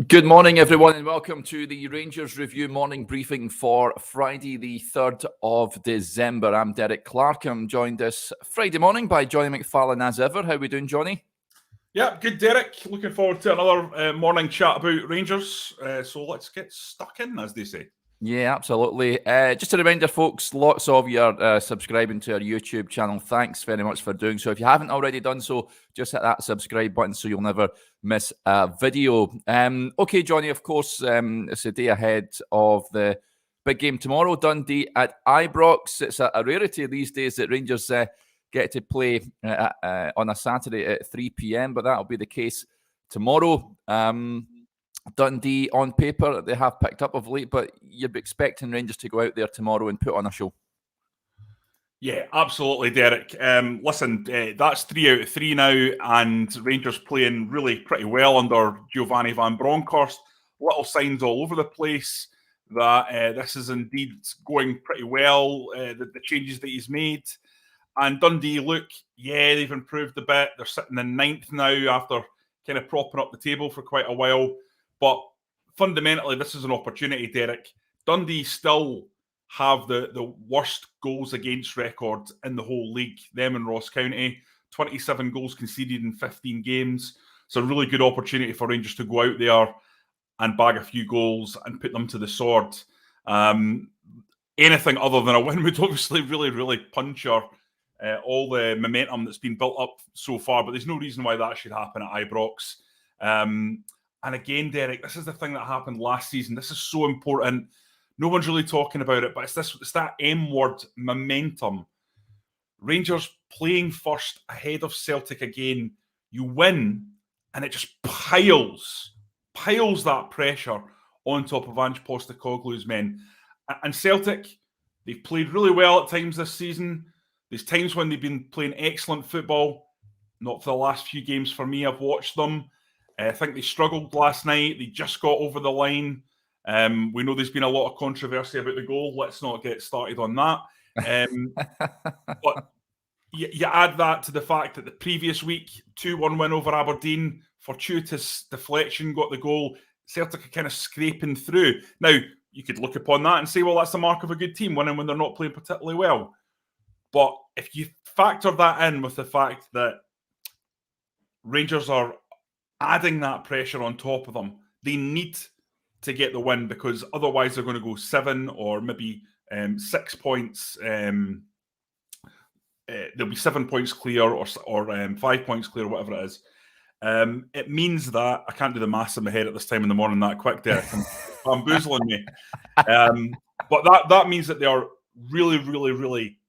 Good morning, everyone, and welcome to the Rangers Review morning briefing for Friday, the 3rd of December. I'm Derek Clark. I'm joined this Friday morning by Jonny McFarlane as ever. How are we doing, Jonny? Yeah, good, Derek. Looking forward to another morning chat about Rangers. So let's get stuck in, as they say. Yeah, absolutely. Just a reminder, folks, lots of you are subscribing to our YouTube channel. Thanks very much for doing so. If you haven't already done so, just hit that subscribe button so you'll never miss a video. Okay, Jonny, of course, it's a day ahead of the big game tomorrow, Dundee at Ibrox. It's a rarity these days that Rangers get to play on a Saturday at 3 p.m, but that'll be the case tomorrow. Dundee, on paper, they have picked up of late, but you're expecting Rangers to go out there tomorrow and put on a show. Yeah, absolutely, Derek. Listen, that's 3 out of 3 now, and Rangers playing really pretty well under Giovanni van Bronckhorst. Little signs all over the place that this is indeed going pretty well, the changes that he's made. And Dundee, look, yeah, they've improved a bit. They're sitting in 9th now after kind of propping up the table for quite a while. But fundamentally, this is an opportunity, Derek. Dundee still have the worst goals against record in the whole league, them and Ross County. 27 goals conceded in 15 games. It's a really good opportunity for Rangers to go out there and bag a few goals and put them to the sword. Anything other than a win would obviously really puncture all the momentum that's been built up so far, but there's no reason why that should happen at Ibrox. And again, Derek, this is the thing that happened last season. This is so important. No one's really talking about it, but it's that M word, momentum. Rangers playing first ahead of Celtic again. You win, and it just piles that pressure on top of Ange Postecoglou's men. And Celtic, they've played really well at times this season. There's times when they've been playing excellent football. Not for the last few games for me. I've watched them. I think they struggled last night. They just got over the line. We know there's been a lot of controversy about the goal. Let's not get started on that. But you add that to the fact that the previous week, 2-1 win over Aberdeen, fortuitous deflection got the goal. Celtic are kind of scraping through. Now, you could look upon that and say, well, that's the mark of a good team, winning when they're not playing particularly well. But if you factor that in with the fact that Rangers are adding that pressure on top of them, they need to get the win, because otherwise they're going to go 7 or maybe 6 points. There'll be 7 points clear or 5 points clear, whatever it is. It means that I can't do the maths in my head at this time in the morning that quick, Derek. I'm bamboozling me. But that means that they are really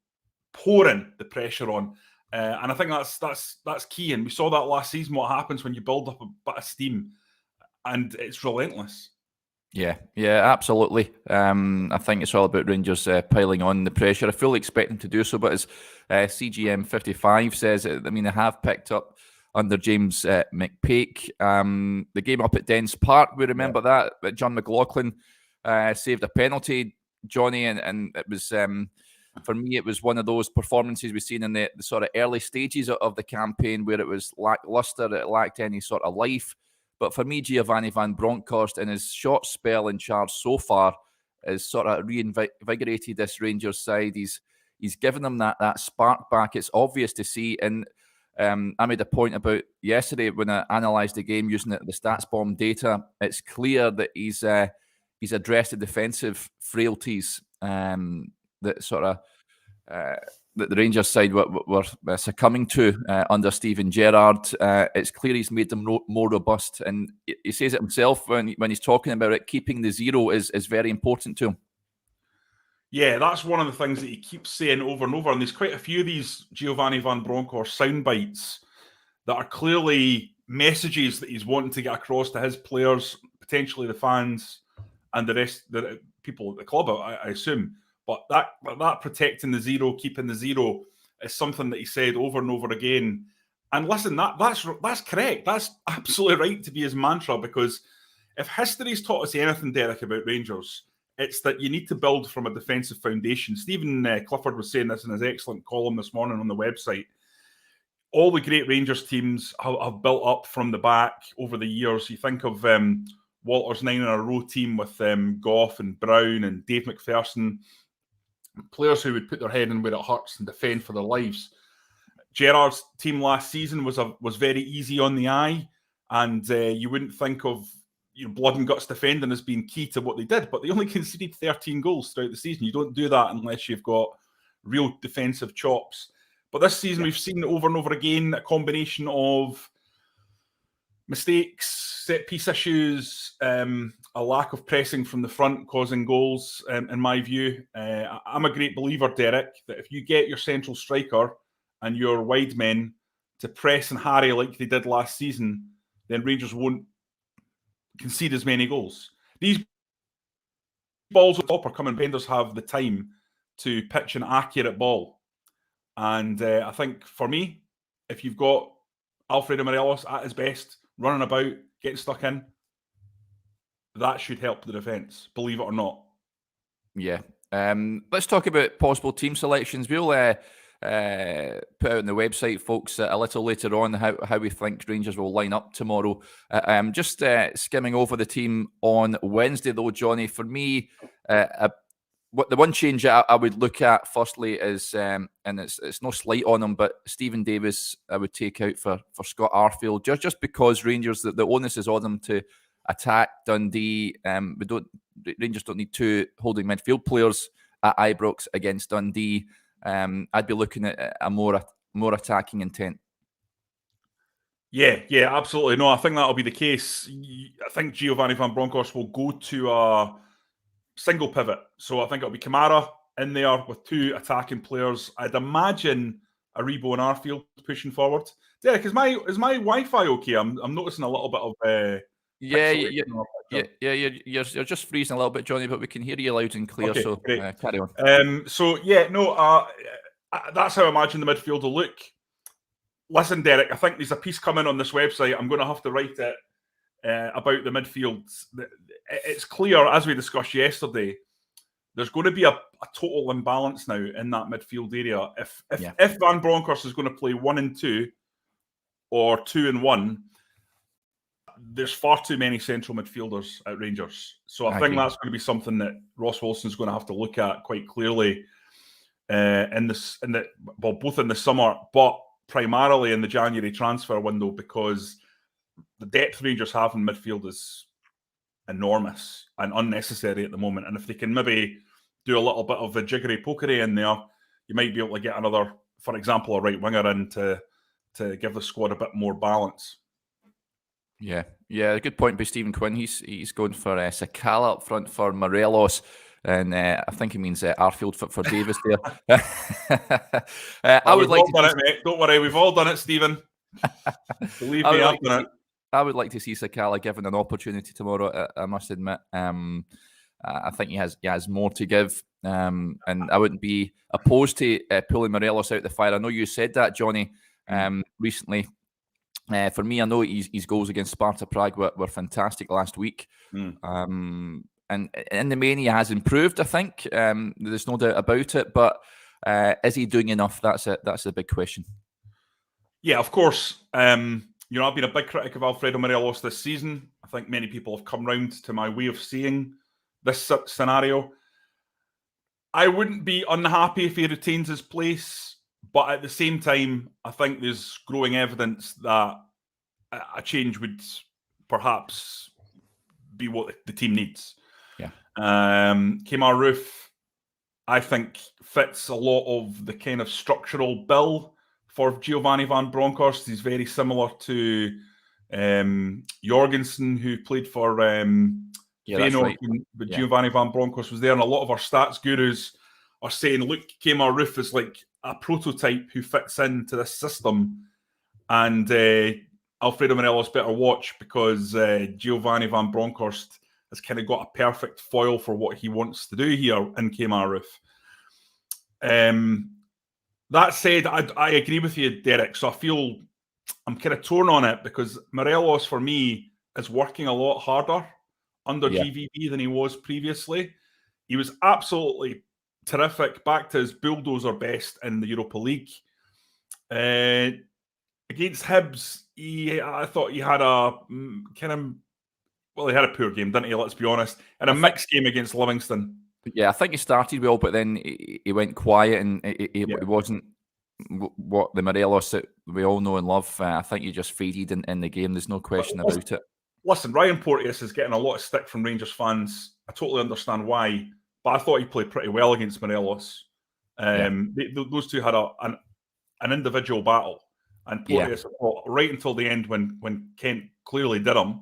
pouring the pressure on. And I think that's key. And we saw that last season, what happens when you build up a bit of steam, and it's relentless. Yeah, absolutely. I think it's all about Rangers piling on the pressure. I fully expect them to do so, but as CGM 55 says, I mean, they have picked up under James McPake. The game up at Dens Park, we remember that John McLaughlin saved a penalty, Jonny, and it was... for me, it was one of those performances we've seen in the sort of early stages of the campaign where it was lackluster, it lacked any sort of life. But for me, Giovanni van Bronckhorst, in his short spell in charge so far, has sort of reinvigorated this Rangers side. He's given them that spark back. It's obvious to see. And I made a point about yesterday when I analysed the game using the StatsBomb data. It's clear that he's addressed the defensive frailties that sort of that the Rangers side were succumbing to under Steven Gerrard. It's clear he's made them more robust, and he says it himself when he's talking about it. Keeping the zero is very important to him. Yeah, that's one of the things that he keeps saying over and over. And there's quite a few of these Giovanni van Bronckhorst sound bites that are clearly messages that he's wanting to get across to his players, potentially the fans, and the rest, the people at the club, I assume. But that protecting the zero, keeping the zero, is something that he said over and over again. And listen, that's correct. That's absolutely right to be his mantra, because if history's taught us anything, Derek, about Rangers, it's that you need to build from a defensive foundation. Stephen Clifford was saying this in his excellent column this morning on the website. All the great Rangers teams have built up from the back over the years. You think of Walter's 9-in-a-row team with Goff and Brown and Dave McPherson, players who would put their head in where it hurts and defend for their lives. Gerrard's team last season was very easy on the eye, and you wouldn't think of blood and guts defending as being key to what they did, but they only conceded 13 goals throughout the season. You don't do that unless you've got real defensive chops. But this season, we've seen over and over again a combination of mistakes, set-piece issues, a lack of pressing from the front causing goals, in my view. I'm a great believer, Derek, that if you get your central striker and your wide men to press and harry like they did last season, then Rangers won't concede as many goals. These balls on top are coming. Benders have the time to pitch an accurate ball. And I think, for me, if you've got Alfredo Morelos at his best, running about, getting stuck in, that should help the defence, believe it or not. Yeah. Let's talk about possible team selections. We'll put out on the website, folks, a little later on how we think Rangers will line up tomorrow. Just skimming over the team on Wednesday, though, Johnny, for me, the one change I would look at firstly is, and it's no slight on him, but Stephen Davis I would take out for Scott Arfield, just because Rangers, the onus is on them to attack Dundee. Rangers don't need two holding midfield players at Ibrox against Dundee. I'd be looking at a more attacking intent. Yeah, absolutely. No, I think that'll be the case. I think Giovanni Van Bronckhorst will go to a single pivot. So I think it'll be Kamara in there with two attacking players. I'd imagine Aribo and Arfield pushing forward. Derek, is my Wi-Fi okay? I'm noticing a little bit of you're just freezing a little bit, Johnny, but we can hear you loud and clear. Okay, so carry on. That's how I imagine the midfield will look. Listen, Derek, I think there's a piece coming on this website. I'm going to have to write it about the midfield. It's clear, as we discussed yesterday, there's going to be a total imbalance now in that midfield area. If Van Bronckhorst is going to play 1 and 2 or 2 and 1, there's far too many central midfielders at Rangers. So I think that's going to be something that Ross Wilson's going to have to look at quite clearly both in the summer, but primarily in the January transfer window, because the depth Rangers have in midfield is enormous and unnecessary at the moment. And if they can maybe do a little bit of a jiggery-pokery in there, you might be able to get another, for example, a right winger in to give the squad a bit more balance. Yeah, a good point by Stephen Quinn. He's going for Sakala up front for Morelos, and I think he means Arfield for Davis there. I would like to done it, mate. Don't worry, we've all done it, Stephen. Believe me, I've done it. I would like to see Sakala given an opportunity tomorrow. I must admit, I think he has more to give, and I wouldn't be opposed to pulling Morelos out the fire. I know you said that, Johnny, recently. For me, I know his goals against Sparta Prague were fantastic last week. And in the main, he has improved, I think. There's no doubt about it. But is he doing enough? That's a big question. Yeah, of course. I've been a big critic of Alfredo Morelos this season. I think many people have come round to my way of seeing this scenario. I wouldn't be unhappy if he retains his place, but at the same time, I think there's growing evidence that a change would perhaps be what the team needs. Yeah. Kemar Roof, I think, fits a lot of the kind of structural bill for Giovanni Van Bronckhorst. He's very similar to Jorgensen, who played for Feyenoord, but Giovanni Van Bronckhorst was there. And a lot of our stats gurus are saying, look, Kemar Roof is like a prototype who fits into this system. And Alfredo Morelos better watch, because Giovanni Van Bronckhorst has kind of got a perfect foil for what he wants to do here in Kemar Roof. That said, I agree with you, Derek. So I feel I'm kind of torn on it, because Morelos, for me, is working a lot harder under GVB than he was previously. He was absolutely terrific, back to his bulldozer best in the Europa League. Against Hibs, I thought he had a kind of Well, he had a poor game, didn't he? Let's be honest. And a mixed game against Livingston. Yeah, I think he started well, but then he went quiet, and he wasn't what the Morelos that we all know and love. I think he just faded in the game. There's no question about it. Listen, Ryan Porteous is getting a lot of stick from Rangers fans. I totally understand why, but I thought he played pretty well against Morelos. Those two had an individual battle, and Porteous, right until the end when Kent clearly did him,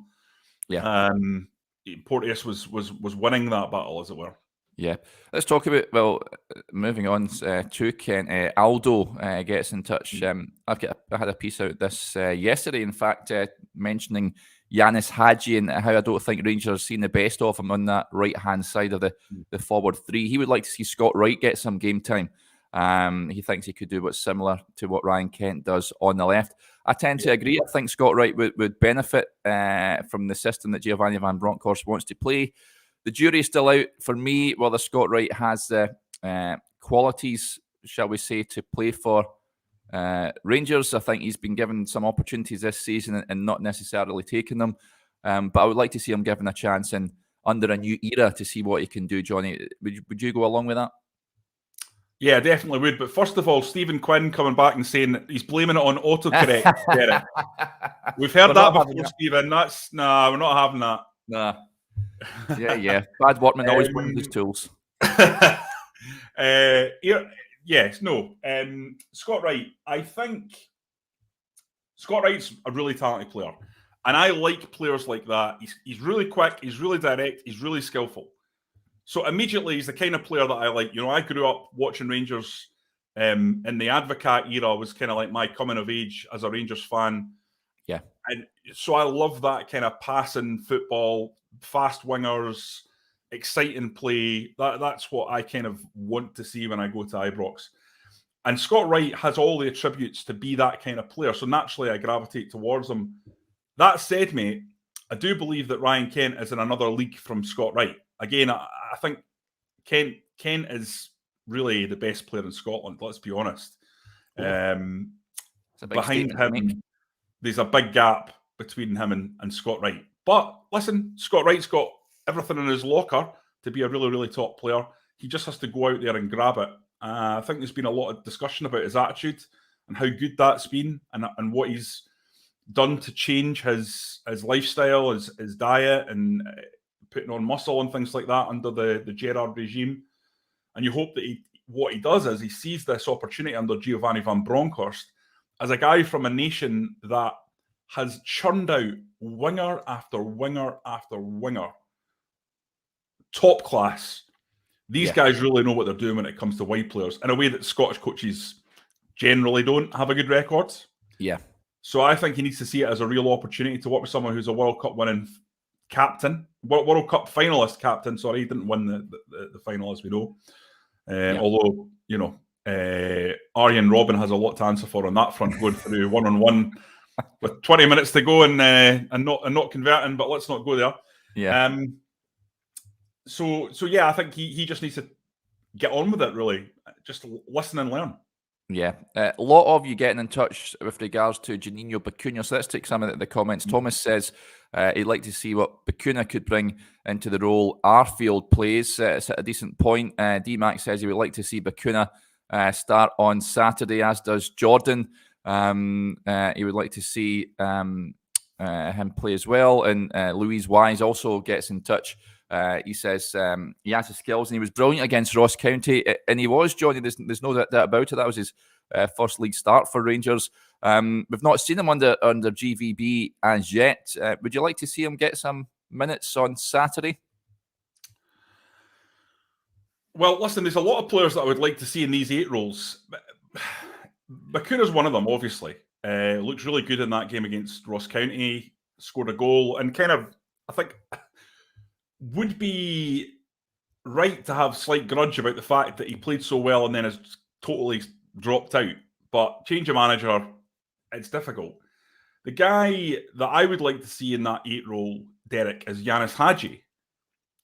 Porteous was winning that battle, as it were. Yeah, let's talk about, moving on to Kent. Aldo gets in touch. I had a piece out this yesterday, in fact, mentioning Yanis Hadji and how I don't think Rangers have seen the best of him on that right-hand side of the forward three. He would like to see Scott Wright get some game time. He thinks he could do what's similar to what Ryan Kent does on the left. I tend to agree. I think Scott Wright would benefit from the system that Giovanni van Bronckhorst wants to play. The jury's still out for me whether Scott Wright has the qualities, shall we say, to play for Rangers. I think he's been given some opportunities this season and not necessarily taken them. But I would like to see him given a chance under a new era to see what he can do, Johnny. Would you go along with that? Yeah, definitely would. But first of all, Stephen Quinn coming back and saying that he's blaming it on autocorrect. We've heard that before, Stephen. We're not having that. Nah. Yeah. Bad workman always brings his tools. Scott Wright. I think Scott Wright's a really talented player, and I like players like that. He's really quick. He's really direct. He's really skillful. So immediately, he's the kind of player that I like. You know, I grew up watching Rangers in the Advocat era. Was kind of like my coming of age as a Rangers fan. Yeah, and so I love that kind of passing football, fast wingers, exciting play. That's what I kind of want to see when I go to Ibrox. And Scott Wright has all the attributes to be that kind of player. So naturally, I gravitate towards him. That said, mate, I do believe that Ryan Kent is in another league from Scott Wright. Again, I think Kent is really the best player in Scotland. Let's be honest. Behind him, there's a big gap between him and Scott Wright. But listen, Scott Wright's got everything in his locker to be a really, really top player. He just has to go out there and grab it. I think there's been a lot of discussion about his attitude and how good that's been and what he's done to change his lifestyle, his diet, and putting on muscle and things like that under the Gerrard regime. And you hope that what he does is he sees this opportunity under Giovanni van Bronckhorst as a guy from a nation that has churned out winger after winger after winger. Top class. These guys really know what they're doing when it comes to wide players in a way that Scottish coaches generally don't have a good record. Yeah. So I think he needs to see it as a real opportunity to work with someone who's a World Cup winning captain, World Cup finalist captain. Sorry, he didn't win the final, as we know. Although, you know, Arjen Robben has a lot to answer for on that front, going through one-on-one with 20 minutes to go and not converting. But let's not go there. Yeah. So yeah, I think he just needs to get on with it. Really, just listen and learn. Yeah, a lot of you getting in touch with regards to Juninho Bacuna. So let's take some of the comments. Thomas says he'd like to see what Bacuna could bring into the role Arfield plays. It's at a decent point. D-Mac says he would like to see Bacuna start on Saturday, as does Jordan. He would like to see him play as well. And Louise Wise also gets in touch. He says he has the skills and he was brilliant against Ross County. And he was, Johnny, there's no doubt about it. That was his first league start for Rangers. We've not seen him under GVB as yet. Would you like to see him get some minutes on Saturday? Well, listen, there's a lot of players that I would like to see in these 8 roles. Bacuna's one of them, obviously. Looked really good in that game against Ross County, scored a goal, and kind of, I think, would be right to have slight grudge about the fact that he played so well and then has totally dropped out. But change of manager, it's difficult. The guy that I would like to see in that 8 role, Derek, is Yanis Hadji.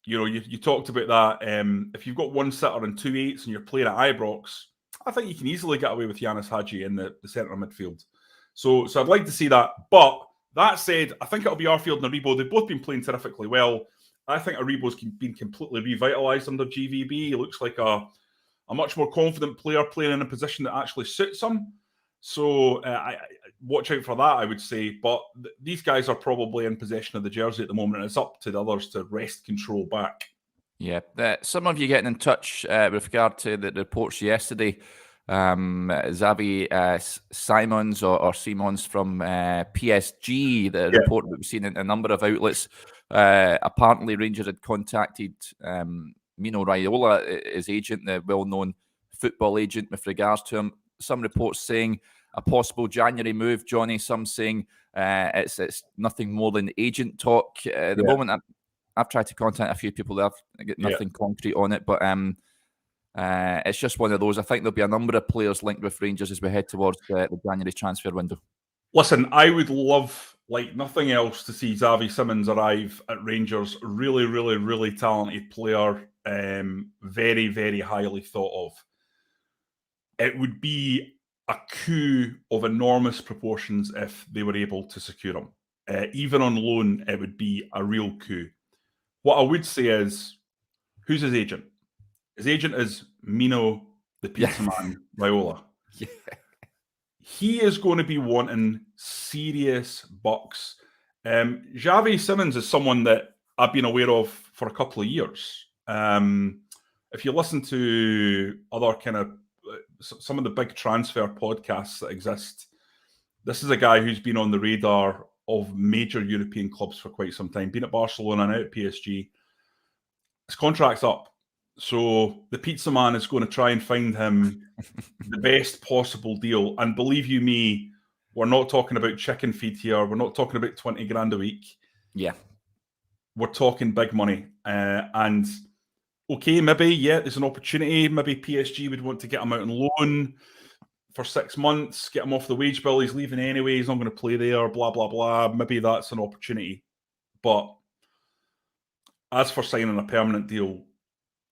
You know, you talked about that. If you've got one sitter and 2 8s and you're playing at Ibrox, I think you can easily get away with Yanis Hadji in the centre of midfield. So I'd like to see that. But That said, I think it'll be Arfield and Aribo. They've both been playing terrifically well. I think Aribo's been completely revitalised under GVB. He looks like a much more confident player playing in a position that actually suits him. So I watch out for that, I would say. But these guys are probably in possession of the jersey at the moment, and it's up to the others to wrest control back. Yeah. Some of you getting in touch with regard to the reports yesterday. Xavi Simons or Simons from PSG, the report that we've seen in a number of outlets. Apparently, Rangers had contacted Mino Raiola, his agent, the well-known football agent, with regards to him. Some reports saying a possible January move, Johnny. Some saying it's nothing more than agent talk. At the moment, I've tried to contact a few people that have got nothing concrete on it, but it's just one of those. I think there'll be a number of players linked with Rangers as we head towards the January transfer window. Listen, I would love, like nothing else, to see Xavi Simons arrive at Rangers. Really, really, really talented player. Very, very highly thought of. It would be a coup of enormous proportions if they were able to secure him. Even on loan, it would be a real coup. What I would say is, who's his agent? His agent is Mino, the pizza man, Raiola. Yeah. He is going to be wanting serious bucks. Xavi Simons is someone that I've been aware of for a couple of years. If you listen to other kind of some of the big transfer podcasts that exist, this is a guy who's been on the radar of major European clubs for quite some time. Been at Barcelona and out at PSG. His contract's up. So the pizza man is going to try and find him the best possible deal. And believe you me, we're not talking about chicken feed here. We're not talking about 20 grand a week. Yeah. We're talking big money. And okay, maybe, there's an opportunity. Maybe PSG would want to get him out on loan for 6 months, get him off the wage bill. He's leaving anyway. He's not going to play there, blah, blah, blah. Maybe that's an opportunity. But as for signing a permanent deal,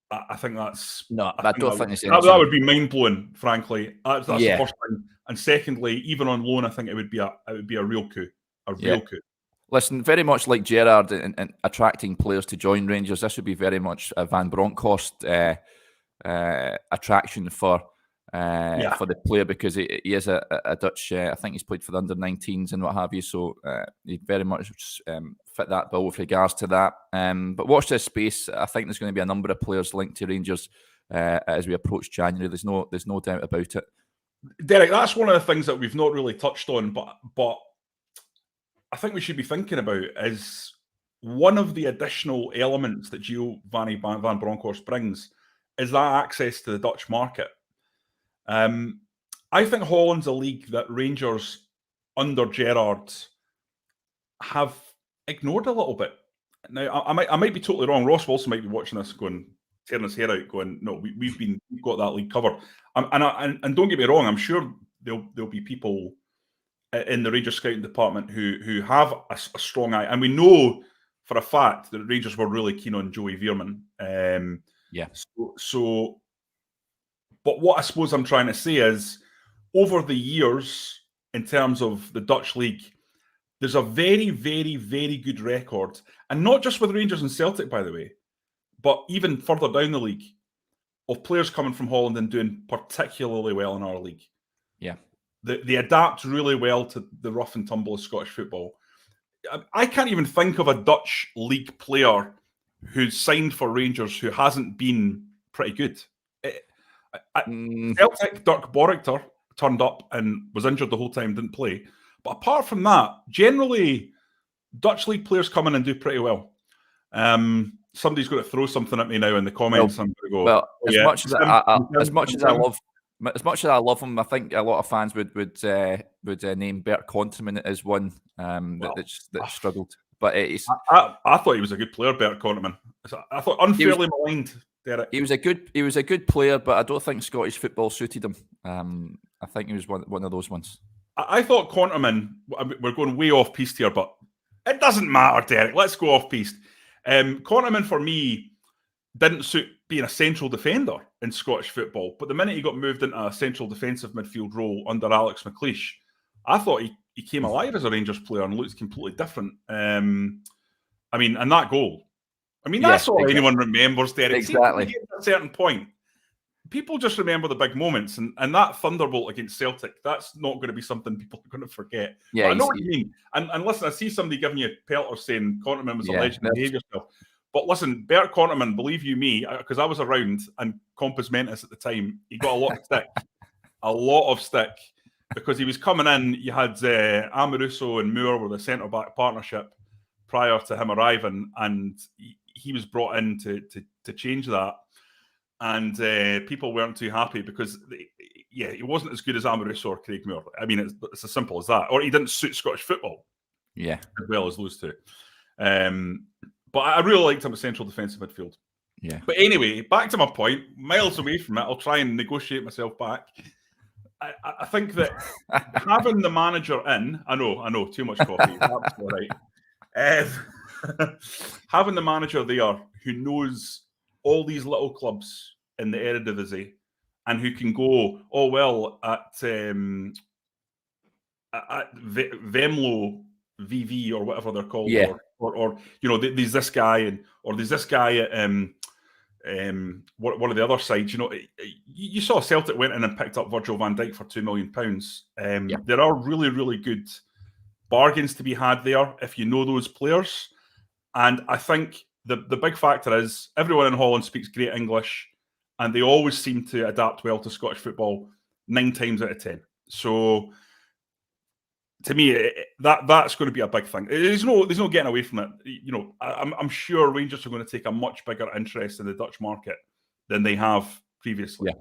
I think that's... No, I don't think that would be mind-blowing, frankly. That's the first thing. And secondly, even on loan, I think it would be a real coup. A real coup. Listen, very much like Gerrard and attracting players to join Rangers, this would be very much a Van Bronckhorst attraction for the player, because he is a Dutch. I think he's played for the under-19s and what have you. So he very much fit that bill with regards to that. But watch this space. I think there's going to be a number of players linked to Rangers as we approach January. There's no doubt about it. Derek, that's one of the things that we've not really touched on, but I think we should be thinking about is one of the additional elements that Giovanni Van Bronckhorst brings is that access to the Dutch market. I think Holland's a league that Rangers under Gerrard have ignored a little bit. Now, I might be totally wrong. Ross Wilson might be watching this going, tearing his hair out, going, no, we've got that league covered. And don't get me wrong, I'm sure there'll be people in the Rangers scouting department who have a strong eye, and we know for a fact that Rangers were really keen on Joey Veerman. So, but what I suppose I'm trying to say is, over the years, in terms of the Dutch league, there's a very, very, very good record, and not just with Rangers and Celtic, by the way, but even further down the league, of players coming from Holland and doing particularly well in our league. Yeah. They adapt really well to the rough and tumble of Scottish football. I can't even think of a Dutch league player who's signed for Rangers who hasn't been pretty good. Celtic, Dirk Borictor turned up and was injured the whole time, didn't play. But apart from that, generally, Dutch league players come in and do pretty well. Somebody's going to throw something at me now in the comments. I'm going to go. Well, as much as I love him, I think a lot of fans would name Bert Konteman as one that struggled. But I thought he was a good player, Bert Konteman. I thought unfairly maligned. Derek. He was a good player, but I don't think Scottish football suited him. I think he was one of those ones. I thought Konteman. We're going way off piste here, but it doesn't matter, Derek. Let's go off piste. Konteman for me didn't suit being a central defender in Scottish football, but the minute he got moved into a central defensive midfield role under Alex McLeish, I thought he came alive as a Rangers player and looks completely different. I mean, and that goal. I mean, that's all anyone remembers, Derek. Exactly. See, at a certain point, people just remember the big moments, and that thunderbolt against Celtic, that's not going to be something people are going to forget. Yeah, but I know what you mean. And listen, I see somebody giving you a pelter saying Conterman was a legend, behave yourself. But listen, Bert Conterman, believe you me, because I was around and Compos Mentis at the time, he got a lot of stick. A lot of stick. Because he was coming in, you had Amoruso and Moore were the centre-back partnership prior to him arriving, and he was brought in to change that. And people weren't too happy because, he wasn't as good as Amoruso or Craig Moore. I mean, it's as simple as that. Or he didn't suit Scottish football as well as those two. But I really liked him at central defensive midfield. Yeah. But anyway, back to my point, miles away from it, I'll try and negotiate myself back. I think that having the manager in, I know, too much coffee. That's all right. Having the manager there who knows all these little clubs in the Eredivisie and who can go, at Venlo VV or whatever they're called, or there's this guy or there's this guy at one of the other sides. You saw Celtic went in and picked up Virgil van Dijk for £2 million. There are really, really good bargains to be had there if you know those players. And I think the big factor is everyone in Holland speaks great English, and they always seem to adapt well to Scottish football 9 times out of 10. So to me, that's going to be a big thing. There's no getting away from it. I'm sure Rangers are going to take a much bigger interest in the Dutch market than they have previously.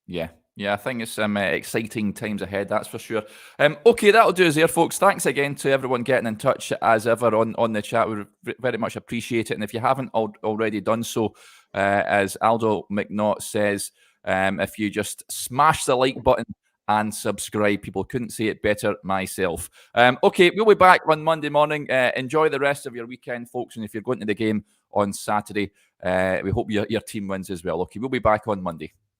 Yeah. I think it's some exciting times ahead, that's for sure. Okay, that'll do us there, folks. Thanks again to everyone getting in touch as ever on the chat. We very much appreciate it. And if you haven't already done so, as Aldo McNaught says, if you just smash the like button and subscribe. People couldn't say it better myself. Okay, we'll be back on Monday morning. Enjoy the rest of your weekend, folks. And if you're going to the game on Saturday, we hope your team wins as well. Okay, we'll be back on Monday.